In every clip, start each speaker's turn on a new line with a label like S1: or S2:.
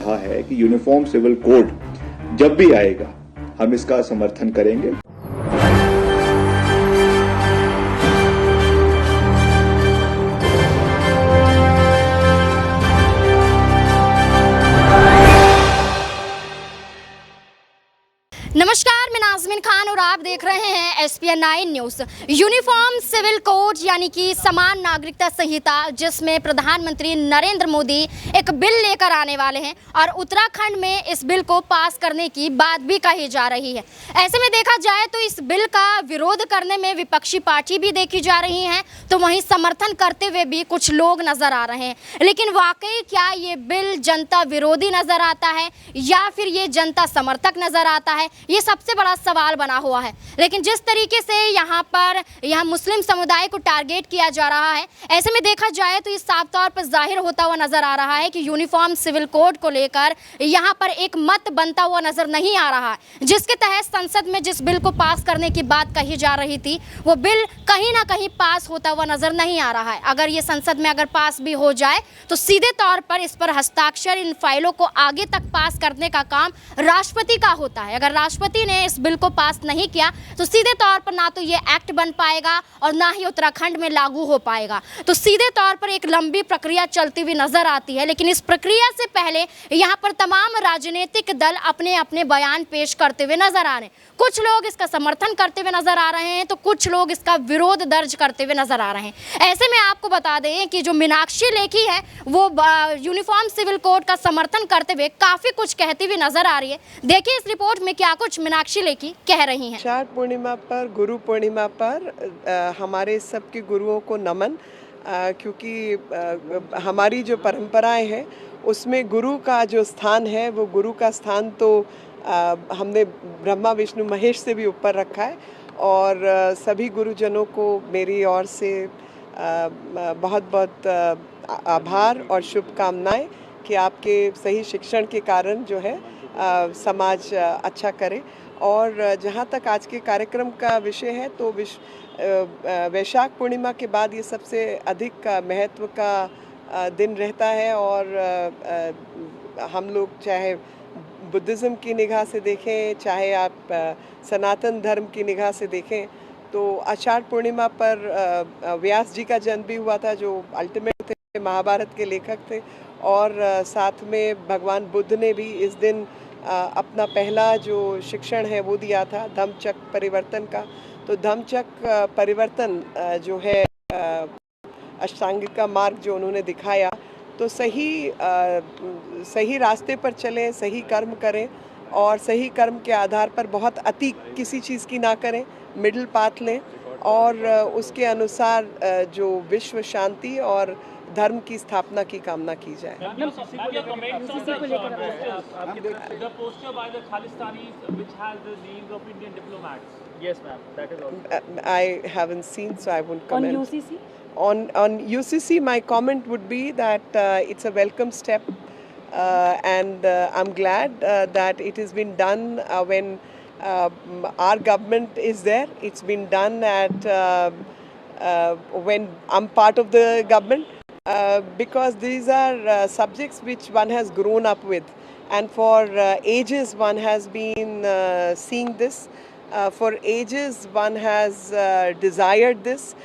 S1: कहा है कि यूनिफॉर्म सिविल कोड जब भी आएगा हम इसका समर्थन करेंगे।
S2: नमस्कार, मैं नाज़मीन खान और आप देख रहे हैं SPN 9 news. Uniform civil code यानी कि समान नागरिकता संहिता, जिसमें प्रधानमंत्री नरेंद्र मोदी एक बिल लेकर आने वाले हैं और उत्तराखंड में इस बिल को पास करने की बात भी कही जा रही है। ऐसे में देखा जाए तो इस बिल का विरोध करने में विपक्षी पार्टी भी देखी जा रही हैं, तो वहीं समर्थन करते हुए भी कुछ लोग नजर आ रहे हैं। लेकिन वाकई क्या ये बिल जनता विरोधी नजर आता है या फिर ये जनता समर्थक नजर आता है, ये सबसे बड़ा सवाल बना हुआ है। लेकिन जिस तरीके से यहाँ मुस्लिम समुदाय को टारगेट किया जा रहा है, ऐसे में देखा जाए तो ये साफ तौर पर जाहिर होता हुआ नजर आ रहा है कि यूनिफॉर्म सिविल कोड को लेकर यहाँ पर एक मत बनता हुआ नजर नहीं आ रहा है, जिसके तहत संसद में जिस बिल को पास करने की बात कही जा रही थी वो बिल कहीं ना कहीं पास होता हुआ नजर नहीं आ रहा है। अगर ये संसद में अगर पास भी हो जाए तो सीधे तौर पर इस पर हस्ताक्षर, इन फाइलों को आगे तक पास करने का काम राष्ट्रपति का होता है। अगर राष्ट्रपति ने इस बिल को पास नहीं किया तो सीधे तौर पर ना तो ये एक्ट बन पाएगा और ना ही उत्तराखंड में लागू हो पाएगा। तो सीधे तौर पर एक लंबी प्रक्रिया चलती हुई नजर आती है। लेकिन इस प्रक्रिया से पहले यहाँ पर तमाम राजनीतिक दल अपने अपने बयान पेश करते हुए नजर आ रहे हैं। कुछ लोग इसका समर्थन करते हुए नजर आ रहे हैं तो कुछ लोग इसका विरोध दर्ज करते हुए नजर आ रहे हैं। ऐसे में आपको बता दें कि जो मीनाक्षी लेखी है वो यूनिफॉर्म सिविल कोड का समर्थन करते हुए काफी कुछ कहती हुई नजर आ रही है। देखिए इस रिपोर्ट में क्या कुछ मीनाक्षी लेखी कह रही हैं।
S3: आषाढ़ पूर्णिमा पर, गुरु पूर्णिमा पर हमारे सबके गुरुओं को नमन, क्योंकि हमारी जो परंपराएं हैं उसमें गुरु का जो स्थान है वो गुरु का स्थान तो हमने ब्रह्मा विष्णु महेश से भी ऊपर रखा है। और सभी गुरुजनों को मेरी ओर से बहुत बहुत आभार और शुभकामनाएं कि आपके सही शिक्षण के कारण जो है समाज अच्छा करे। और जहाँ तक आज के कार्यक्रम का विषय है तो वैशाख पूर्णिमा के बाद ये सबसे अधिक महत्व का दिन रहता है। और हम लोग चाहे बुद्धिज़्म की निगाह से देखें, चाहे आप सनातन धर्म की निगाह से देखें, तो आषाढ़ पूर्णिमा पर व्यास जी का जन्म भी हुआ था, जो अल्टीमेट थे, महाभारत के लेखक थे। और साथ में भगवान बुद्ध ने भी इस दिन अपना पहला जो शिक्षण है वो दिया था, धम्मचक्र परिवर्तन का। तो धम्मचक्र परिवर्तन जो है अष्टांगिक का मार्ग जो उन्होंने दिखाया, तो सही रास्ते पर चलें, सही कर्म करें और सही कर्म के आधार पर बहुत अति किसी चीज़ की ना करें, मिडिल पाथ लें और उसके अनुसार जो विश्व शांति और धर्म की स्थापना की कामना की जाए। I haven't seen, so I won't comment.
S4: On UCC?
S3: On UCC, my comment would be that it's a welcome step, and I'm glad that it has been done when our government is there. It's been done at when I'm part of the government. Because these are subjects which one has grown up with, and for ages one has been seeing this. For ages one has desired this,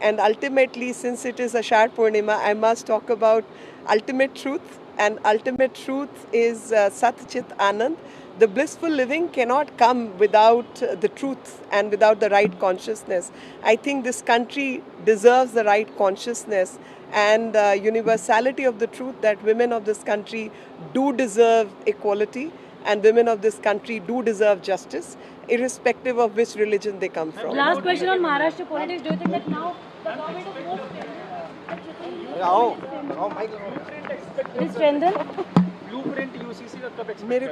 S3: and ultimately, since it is Ashadh Purnima, I must talk about ultimate truth, and ultimate truth is Sat Chit Anand. The blissful living cannot come without the truth and without the right consciousness. I think this country deserves the right consciousness and universality of the truth, that women of this country do deserve equality and women of this country do deserve justice, irrespective of which religion they come from.
S4: Last question on Maharashtra politics. Do you think that now the government is strengthened?
S3: मेरे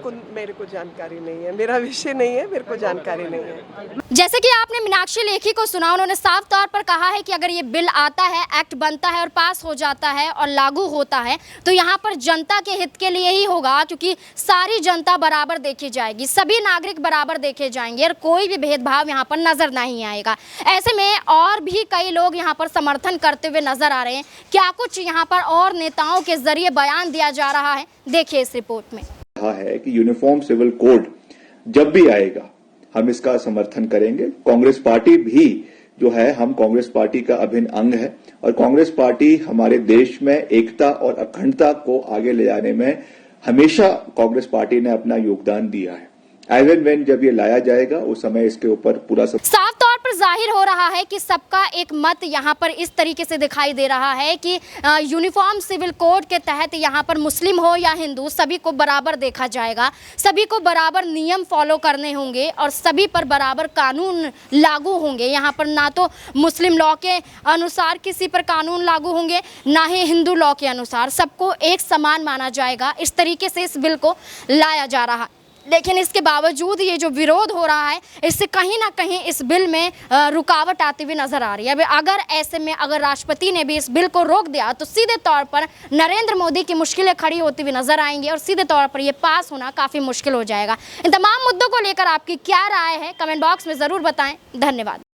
S3: को जानकारी नहीं है, मेरा विषय नहीं है, मेरे को जानकारी नहीं है।
S2: जैसे कि आपने मीनाक्षी लेखी को सुना, उन्होंने साफ तौर पर कहा है कि अगर ये बिल आता है, एक्ट बनता है और पास हो जाता है और लागू होता है तो यहाँ पर जनता के हित के लिए ही होगा, क्योंकि सारी जनता बराबर देखी जाएगी, सभी नागरिक बराबर देखे जाएंगे और कोई भी भेदभाव यहाँ पर नजर नहीं आएगा। ऐसे में और भी कई लोग यहाँ पर समर्थन करते हुए नजर आ रहे हैं। क्या कुछ यहाँ पर और नेताओं के जरिए बयान दिया जा रहा है, देखिए। देखिए इस रिपोर्ट में।
S1: कहा है कि यूनिफॉर्म सिविल कोड जब भी आएगा हम इसका समर्थन करेंगे। कांग्रेस पार्टी भी जो है, हम कांग्रेस पार्टी का अभिन्न अंग है और कांग्रेस पार्टी हमारे देश में एकता और अखंडता को आगे ले जाने में हमेशा कांग्रेस पार्टी ने अपना योगदान दिया है। एज एंड व्हेन जब ये लाया जाएगा उस समय इसके ऊपर पूरा
S2: साफ तौर पर जाहिर हो रहा है कि सबका एक मत यहाँ पर इस तरीके से दिखाई दे रहा है कि यूनिफॉर्म सिविल कोड के तहत यहाँ पर मुस्लिम हो या हिंदू सभी को बराबर देखा जाएगा, सभी को बराबर नियम फॉलो करने होंगे और सभी पर बराबर कानून लागू होंगे। यहाँ पर ना तो मुस्लिम लॉ के अनुसार किसी पर कानून लागू होंगे, ना ही हिंदू लॉ के अनुसार, सबको एक समान माना जाएगा। इस तरीके से इस बिल को लाया जा रहा है, लेकिन इसके बावजूद ये जो विरोध हो रहा है इससे कहीं ना कहीं इस बिल में रुकावट आती हुई नजर आ रही है। अगर ऐसे में अगर राष्ट्रपति ने भी इस बिल को रोक दिया तो सीधे तौर पर नरेंद्र मोदी की मुश्किलें खड़ी होती हुई नजर आएंगी और सीधे तौर पर ये पास होना काफ़ी मुश्किल हो जाएगा। इन तमाम मुद्दों को लेकर आपकी क्या राय है कमेंट बॉक्स में ज़रूर बताएं। धन्यवाद।